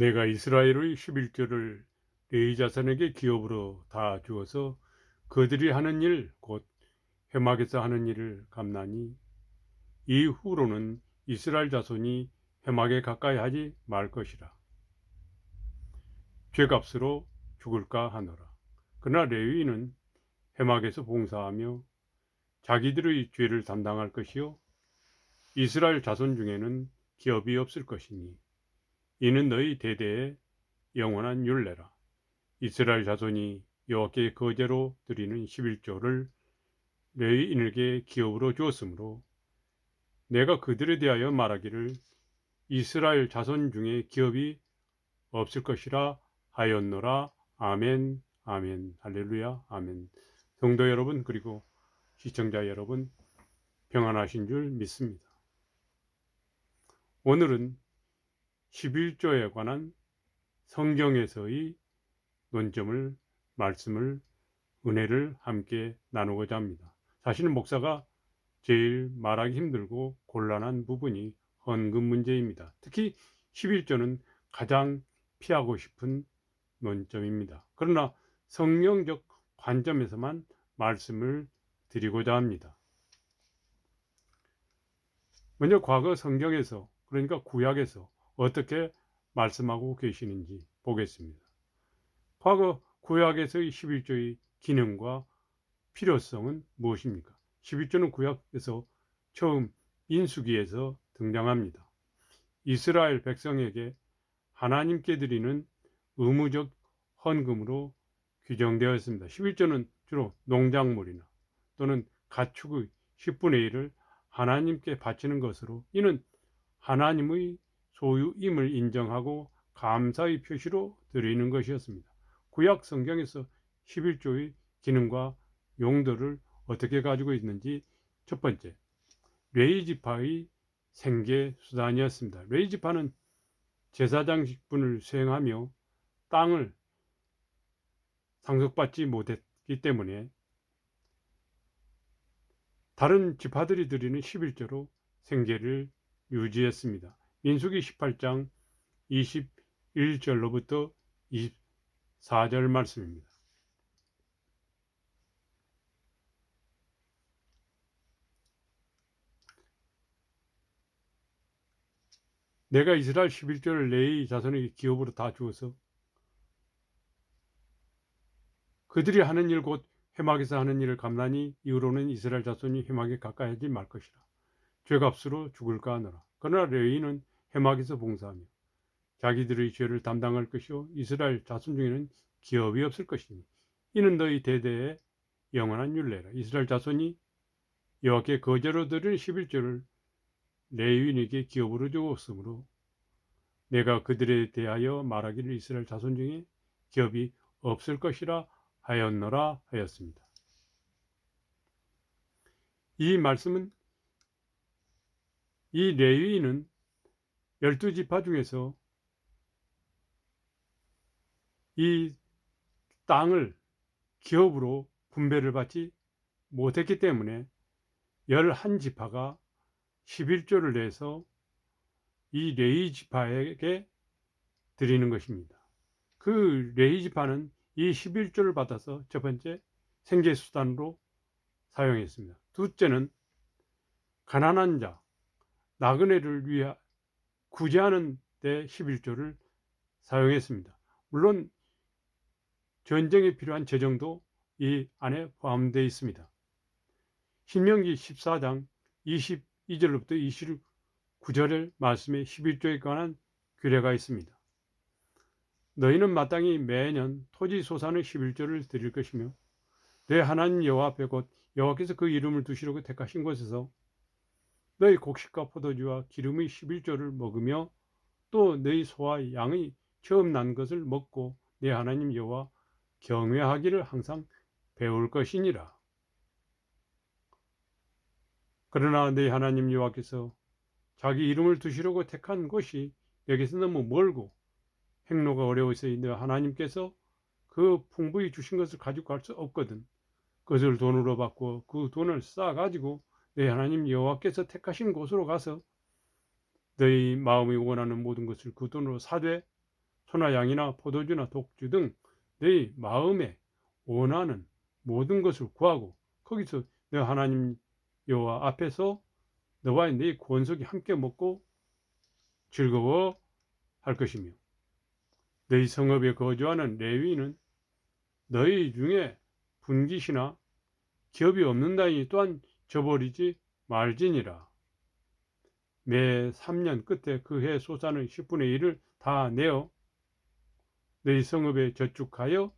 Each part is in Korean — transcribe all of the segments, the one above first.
내가 이스라엘의 11조를 레위 자손에게 기업으로 다 주어서 그들이 하는 일 곧 회막에서 하는 일을 감나니 이후로는 이스라엘 자손이 회막에 가까이 하지 말 것이라. 죄값으로 죽을까 하노라. 그러나 레위인은 회막에서 봉사하며 자기들의 죄를 담당할 것이요 이스라엘 자손 중에는 기업이 없을 것이니 이는 너희 대대의 영원한 율례라. 이스라엘 자손이 여호와께 거제로 드리는 11조를 레위인에게 기업으로 주었으므로 내가 그들에 대하여 말하기를 이스라엘 자손 중에 기업이 없을 것이라 하였노라. 아멘, 아멘, 할렐루야, 아멘. 성도 여러분, 그리고 시청자 여러분, 평안하신 줄 믿습니다. 오늘은 11조에 관한 성경에서의 논점을, 말씀을, 은혜를 함께 나누고자 합니다. 사실은 목사가 제일 말하기 힘들고 곤란한 부분이 헌금 문제입니다. 특히 11조는 가장 피하고 싶은 논점입니다. 그러나 성경적 관점에서만 말씀을 드리고자 합니다. 먼저 과거 성경에서, 그러니까 구약에서 어떻게 말씀하고 계시는지 보겠습니다. 과거 구약에서의 11조의 기능과 필요성은 무엇입니까? 11조는 구약에서 처음 민수기에서 등장합니다. 이스라엘 백성에게 하나님께 드리는 의무적 헌금으로 규정되었습니다. 11조는 주로 농작물이나 또는 가축의 10분의 1을 하나님께 바치는 것으로 이는 하나님의 소유임을 인정하고 감사의 표시로 드리는 것이었습니다. 구약 성경에서 11조의 기능과 용도를 어떻게 가지고 있는지 첫 번째, 레위 지파의 생계 수단이었습니다. 레위 지파는 제사장 직분을 수행하며 땅을 상속받지 못했기 때문에 다른 지파들이 드리는 11조로 생계를 유지했습니다. 민수기 18장 21절로부터 24절 말씀입니다. 내가 이스라엘 11조를 레위 자손에게 기업으로 다 주어서 그들이 하는 일 곧 회막에서 하는 일을 감나니 이후로는 이스라엘 자손이 회막에 가까이 하지 말 것이라. 죄값으로 죽을까 하노라. 그러나 레위인은 회막에서 봉사하며 자기들의 죄를 담당할 것이요 이스라엘 자손 중에는 기업이 없을 것이니 이는 너희 대대의 영원한 율례라. 이스라엘 자손이 여호와께 거제로 드리는 11조를 레위인에게 기업으로 주었으므로 내가 그들에 대하여 말하기를 이스라엘 자손 중에 기업이 없을 것이라 하였노라 하였습니다. 이 말씀은 이 레위인은 12지파 중에서 이 땅을 기업으로 분배를 받지 못했기 때문에 11지파가 11조를 내서 이 레위 지파에게 드리는 것입니다. 그 레위 지파는 이 11조를 받아서 첫 번째 생계수단으로 사용했습니다. 둘째는 가난한 자, 나그네를 위해 구제하는 데 11조를 사용했습니다. 물론 전쟁에 필요한 재정도 이 안에 포함되어 있습니다. 신명기 14장 22절로부터 29절의 말씀에 11조에 관한 규례가 있습니다. 너희는 마땅히 매년 토지 소산의 11조를 드릴 것이며 내 하나님 여호와 앞에 곧 여호와께서 그 이름을 두시려고 택하신 곳에서 너희 곡식과 포도주와 기름의 11조를 먹으며 또 너희 소와 양의 처음 난 것을 먹고 내 하나님 여호와 경외하기를 항상 배울 것이니라. 그러나 내 하나님 여호와께서 자기 이름을 두시려고 택한 곳이 여기서 너무 멀고 행로가 어려워서이 너 하나님께서 그 풍부히 주신 것을 가지고 갈 수 없거든. 그것을 돈으로 받고 그 돈을 쌓아가지고 내 하나님 여호와께서 택하신 곳으로 가서 너희 마음이 원하는 모든 것을 그 돈으로 사되 소나 양이나 포도주나 독주 등 너희 마음에 원하는 모든 것을 구하고 거기서 너 하나님 여호와 앞에서 너와 네 권속이 함께 먹고 즐거워 할 것이며 너희 성읍에 거주하는 레위인은 너희 중에 분깃이나 기업이 없는 다니 또한 저버리지 말지니라. 매 3년 끝에 그 해 소산의 10분의 1을 다 내어 너희 성읍에 저축하여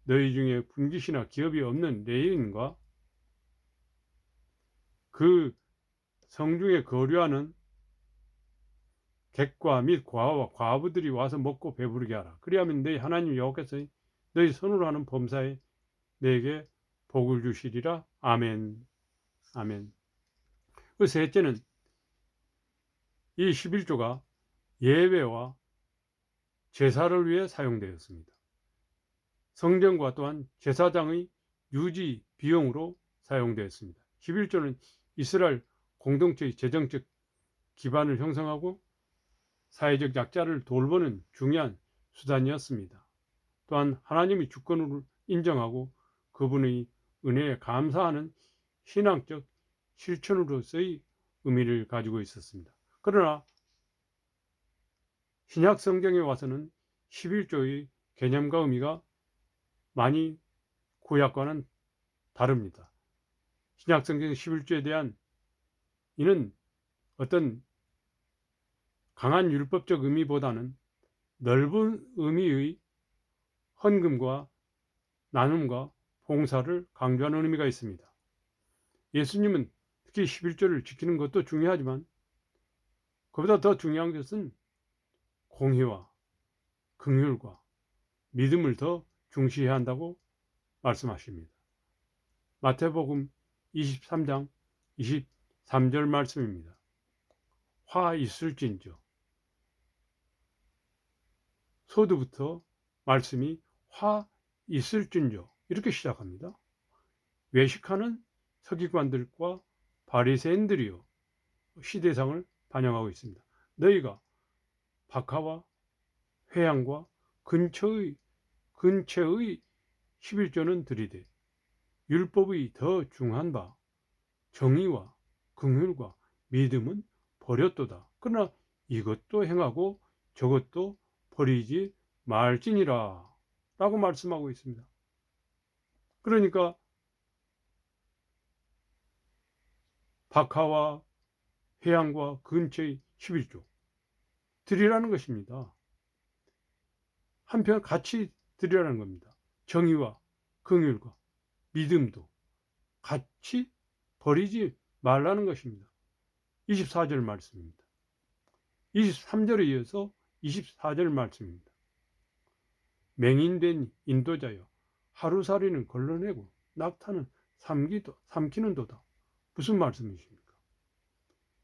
너희 중에 분깃이나 기업이 없는 레위인과 그 성중에 거류하는 객과 및 과와 과부들이 와서 먹고 배부르게 하라. 그리하면 너희 하나님 여호와께서 너희 손으로 하는 범사에 너에게 복을 주시리라. 아멘. 아멘. 그 셋째는 이 11조가 예배와 제사를 위해 사용되었습니다. 성전과 또한 제사장의 유지 비용으로 사용되었습니다. 11조는 이스라엘 공동체의 재정적 기반을 형성하고 사회적 약자를 돌보는 중요한 수단이었습니다. 또한 하나님의 주권을 인정하고 그분의 은혜에 감사하는 신앙적 실천으로서의 의미를 가지고 있었습니다. 그러나 신약 성경에 와서는 11조의 개념과 의미가 많이 구약과는 다릅니다. 신약 성경 11조에 대한 이는 어떤 강한 율법적 의미보다는 넓은 의미의 헌금과 나눔과 봉사를 강조하는 의미가 있습니다. 예수님은 특히 11조를 지키는 것도 중요하지만 그보다 더 중요한 것은 공의와 긍휼과 믿음을 더 중시해야 한다고 말씀하십니다. 마태복음 23장 23절 말씀입니다. 화 있을진저. 소두부터 말씀이 화 있을진저 이렇게 시작합니다. 외식하는 서기관들과 바리새인들이요 시대상을 반영하고 있습니다. 너희가 박하와 회양과 근처의 11조는 드리되 율법의 더 중한 바 정의와 긍휼과 믿음은 버렸도다. 그러나 이것도 행하고 저것도 버리지 말지니라 라고 말씀하고 있습니다. 그러니까 박하와 회양과 근처의 11조 드리라는 것입니다. 한편 같이 드리라는 겁니다. 정의와 긍휼과 믿음도 같이 버리지 말라는 것입니다. 24절 말씀입니다. 23절에 이어서 24절 말씀입니다. 맹인된 인도자여 하루살이는 걸러내고 낙타는 삼키는 도다. 무슨 말씀이십니까?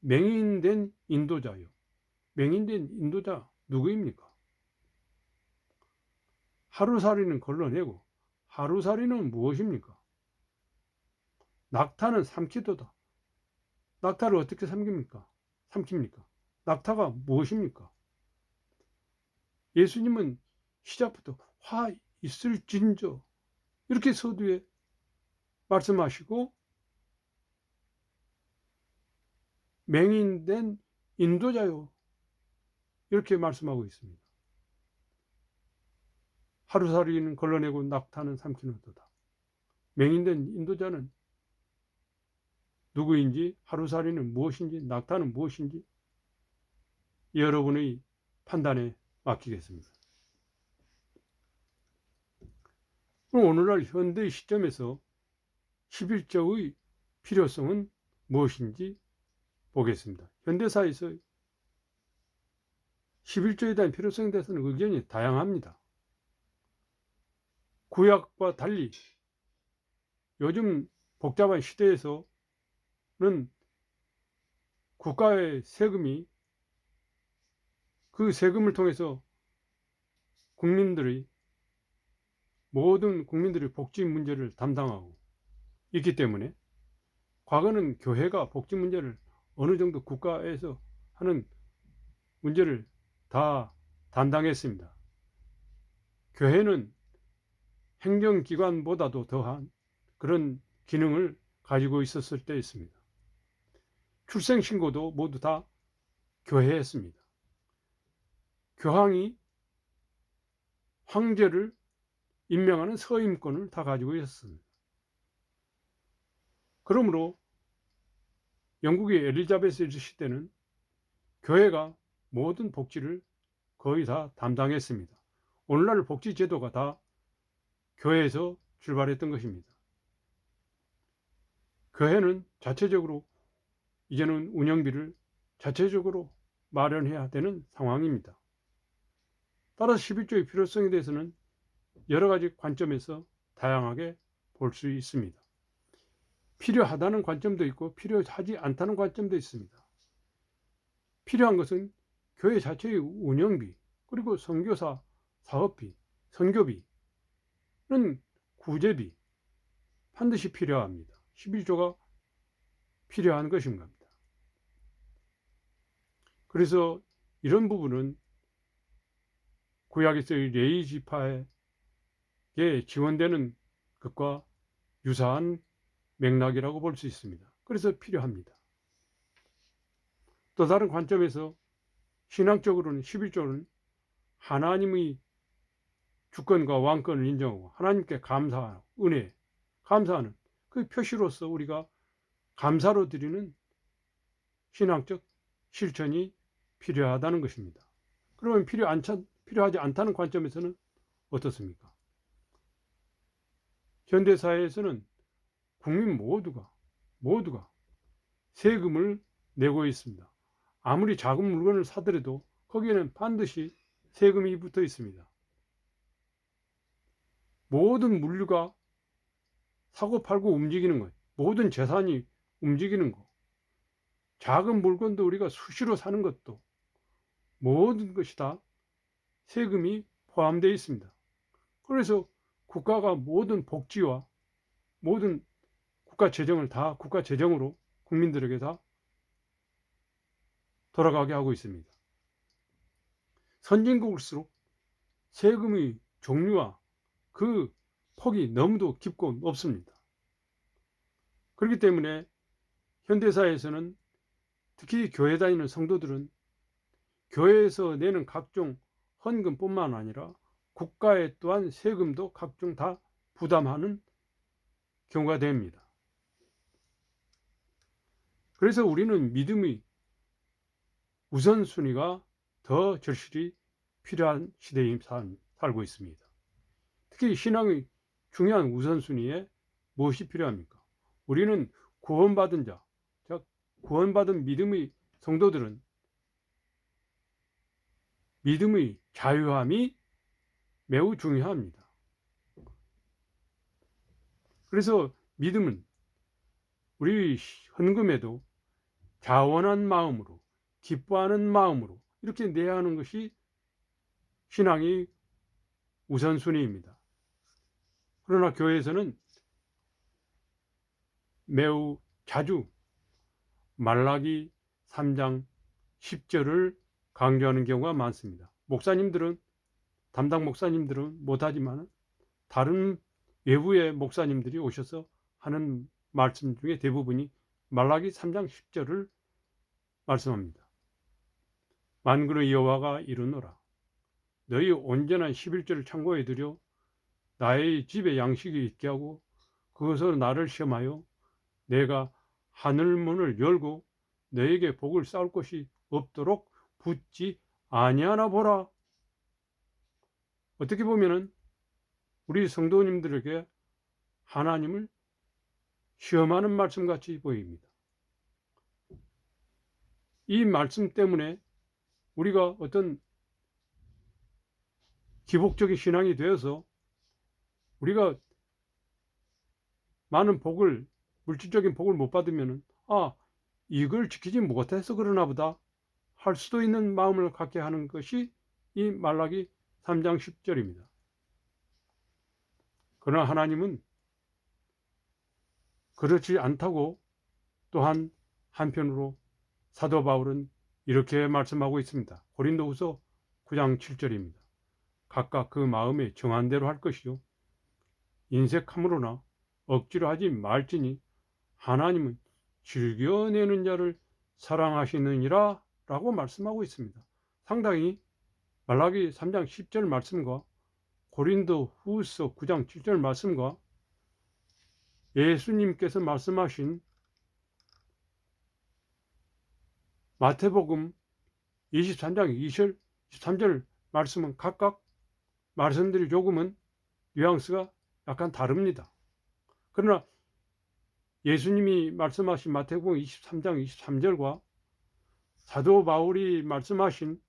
맹인된 인도자요. 맹인된 인도자 누구입니까? 하루살이는 걸러내고 하루살이는 무엇입니까? 낙타는 삼키도다. 낙타를 어떻게 삼킵니까? 낙타가 무엇입니까? 예수님은 시작부터 화 있을진저 이렇게 서두에 말씀하시고 맹인된 인도자요 이렇게 말씀하고 있습니다. 하루살이는 걸러내고 낙타는 삼키는 도다. 맹인된 인도자는 누구인지, 하루살이는 무엇인지, 낙타는 무엇인지 여러분의 판단에 맡기겠습니다. 그럼 오늘날 현대의 시점에서 11조의 필요성은 무엇인지 보겠습니다. 현대사에서 11조에 대한 필요성에 대해서는 의견이 다양합니다. 구약과 달리 요즘 복잡한 시대에서는 국가의 세금이 그 세금을 통해서 모든 국민들의 복지 문제를 담당하고 있기 때문에 과거는 교회가 복지 문제를 어느 정도 국가에서 하는 문제를 다 담당했습니다. 교회는 행정기관보다도 더한 그런 기능을 가지고 있었을 때였습니다. 출생신고도 모두 다 교회에 했습니다. 교황이 황제를 임명하는 서임권을 다 가지고 있었습니다. 그러므로 영국의 엘리자베스 시대는 교회가 모든 복지를 거의 다 담당했습니다. 오늘날 복지 제도가 다 교회에서 출발했던 것입니다. 교회는 자체적으로 이제는 운영비를 자체적으로 마련해야 되는 상황입니다. 따라서 11조의 필요성에 대해서는 여러 가지 관점에서 다양하게 볼 수 있습니다. 필요하다는 관점도 있고 필요하지 않다는 관점도 있습니다. 필요한 것은 교회 자체의 운영비, 그리고 선교사 사업비, 선교비는 구제비 반드시 필요합니다. 11조가 필요한 것인 겁니다. 그래서 이런 부분은 구약에서의 레위 지파에게 지원되는 것과 유사한 맥락이라고 볼 수 있습니다. 그래서 필요합니다. 또 다른 관점에서 신앙적으로는 11조는 하나님의 주권과 왕권을 인정하고 하나님께 감사하고 은혜, 감사하는 그 표시로서 우리가 감사로 드리는 신앙적 실천이 필요하다는 것입니다. 그러면 필요하지 않다는 관점에서는 어떻습니까? 현대사회에서는 국민 모두가 세금을 내고 있습니다. 아무리 작은 물건을 사더라도 거기에는 반드시 세금이 붙어 있습니다. 모든 물류가 사고 팔고 움직이는 것, 모든 재산이 움직이는 것, 작은 물건도 우리가 수시로 사는 것도 모든 것이 다 세금이 포함되어 있습니다. 그래서 국가가 모든 복지와 모든 국가 재정을 다 국가 재정으로 국민들에게 다 돌아가게 하고 있습니다. 선진국일수록 세금의 종류와 그 폭이 너무도 깊고 높습니다. 그렇기 때문에 현대사회에서는 특히 교회 다니는 성도들은 교회에서 내는 각종 헌금뿐만 아니라 국가에 또한 세금도 각종 다 부담하는 경우가 됩니다. 그래서 우리는 믿음의 우선순위가 더 절실히 필요한 시대에 살고 있습니다. 특히 신앙의 중요한 우선순위에 무엇이 필요합니까? 우리는 구원받은 자, 즉 구원받은 믿음의 성도들은 믿음의 자유함이 매우 중요합니다. 그래서 믿음은 우리 헌금에도 자원한 마음으로, 기뻐하는 마음으로 이렇게 내야 하는 것이 신앙의 우선순위입니다. 그러나 교회에서는 매우 자주 말라기 3장 10절을 강조하는 경우가 많습니다. 담당 목사님들은 못하지만 다른 외부의 목사님들이 오셔서 하는 말씀 중에 대부분이 말라기 3장 10절을 말씀합니다. 만군의 여호와가 이르노라. 너희 온전한 11조를 창고에 들여 나의 집에 양식이 있게 하고 그것으로 나를 시험하여 내가 하늘문을 열고 너에게 복을 쌓을 것이 없도록 붙지 아니하나 보라. 어떻게 보면은 우리 성도님들에게 하나님을 시험하는 말씀 같이 보입니다. 이 말씀 때문에 우리가 어떤 기복적인 신앙이 되어서 우리가 많은 물질적인 복을 못 받으면 이걸 지키지 못해서 그러나 보다 할 수도 있는 마음을 갖게 하는 것이 이 말라기 3장 10절입니다. 그러나 하나님은 그렇지 않다고 또한 한편으로 사도 바울은 이렇게 말씀하고 있습니다. 고린도후서 9장 7절입니다. 각각 그 마음에 정한 대로 할 것이요 인색함으로나 억지로 하지 말지니 하나님은 즐겨내는 자를 사랑하시느니라 라고 말씀하고 있습니다. 상당히 말라기 3장 10절 말씀과 고린도 후서 9장 7절 말씀과 예수님께서 말씀하신 마태복음 23장 2절 23절 말씀은 각각 말씀들이 조금은 뉘앙스가 약간 다릅니다. 그러나 예수님이 말씀하신 마태복음 23장 23절과 사도 바울이 말씀하신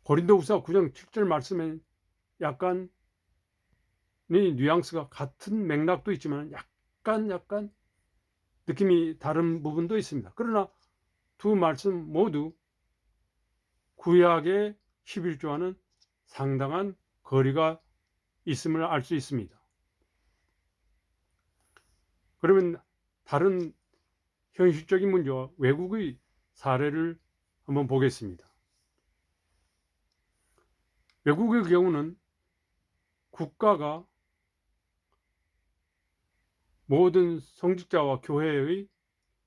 고린도후서 9장 7절 말씀에 약간 뉘앙스가 같은 맥락도 있지만 약간 느낌이 다른 부분도 있습니다. 그러나 두 말씀 모두 구약의 11조와는 상당한 거리가 있음을 알 수 있습니다. 그러면 다른 현실적인 문제와 외국의 사례를 한번 보겠습니다. 외국의 경우는 국가가 모든 성직자와 교회의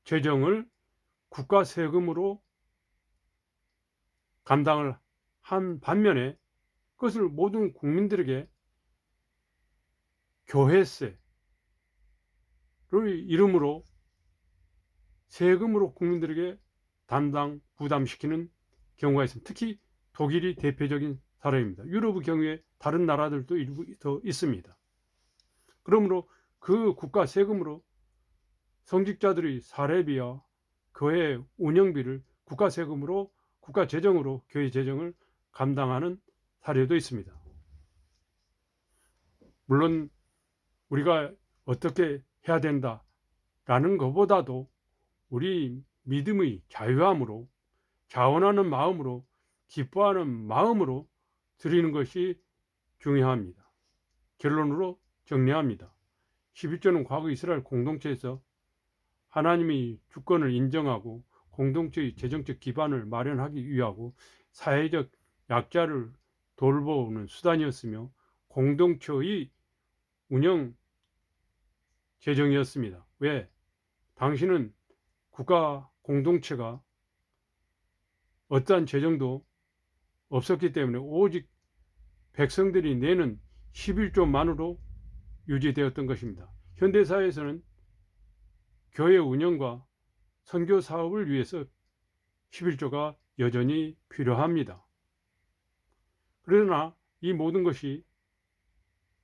재정을 국가 세금으로 감당을 한 반면에 그것을 모든 국민들에게 교회세를 이름으로 세금으로 국민들에게 부담시키는 경우가 있습니다. 특히 독일이 대표적인 사례입니다. 유럽의 경우에 다른 나라들도 일부 더 있습니다. 그러므로 그 국가 세금으로 성직자들의 사례비와 교회 운영비를 국가 세금으로 국가 재정으로 교회 재정을 감당하는 사례도 있습니다. 물론 우리가 어떻게 해야 된다라는 것보다도 우리 믿음의 자유함으로 자원하는 마음으로 기뻐하는 마음으로 드리는 것이 중요합니다. 결론으로 정리합니다. 11조는 과거 이스라엘 공동체에서 하나님이 주권을 인정하고 공동체의 재정적 기반을 마련하기 위하고 사회적 약자를 돌보는 수단이었으며 공동체의 운영 재정이었습니다. 왜? 당시는 국가 공동체가 어떠한 재정도 없었기 때문에 오직 백성들이 내는 11조만으로 유지되었던 것입니다. 현대사회에서는 교회 운영과 선교 사업을 위해서 11조가 여전히 필요합니다. 그러나 이 모든 것이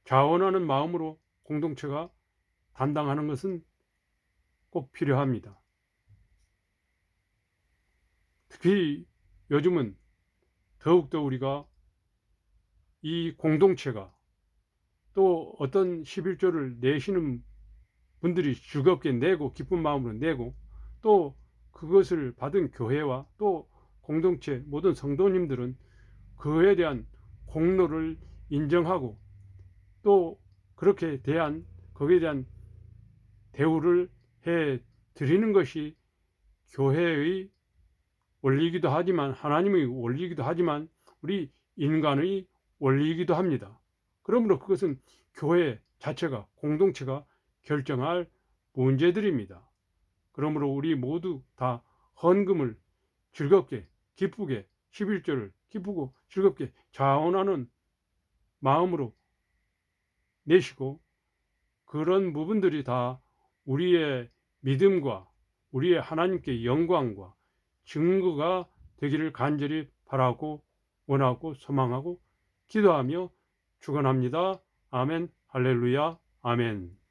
자원하는 마음으로 공동체가 담당하는 것은 꼭 필요합니다. 특히 요즘은 더욱더 우리가 이 공동체가 또 어떤 11조를 내시는 분들이 즐겁게 내고 기쁜 마음으로 내고 또 그것을 받은 교회와 또 공동체 모든 성도님들은 그에 대한 공로를 인정하고 또 그렇게 거기에 대한 대우를 해 드리는 것이 교회의 원리이기도 하지만 하나님의 원리이기도 하지만 우리 인간의 원리이기도 합니다. 그러므로 그것은 교회 자체가 공동체가 결정할 문제들입니다. 그러므로 우리 모두 다 헌금을 즐겁게 기쁘게 11조를 기쁘고 즐겁게 자원하는 마음으로 내시고 그런 부분들이 다 우리의 믿음과 우리의 하나님께 영광과 증거가 되기를 간절히 바라고 원하고 소망하고 기도하며 축원합니다. 아멘 할렐루야 아멘.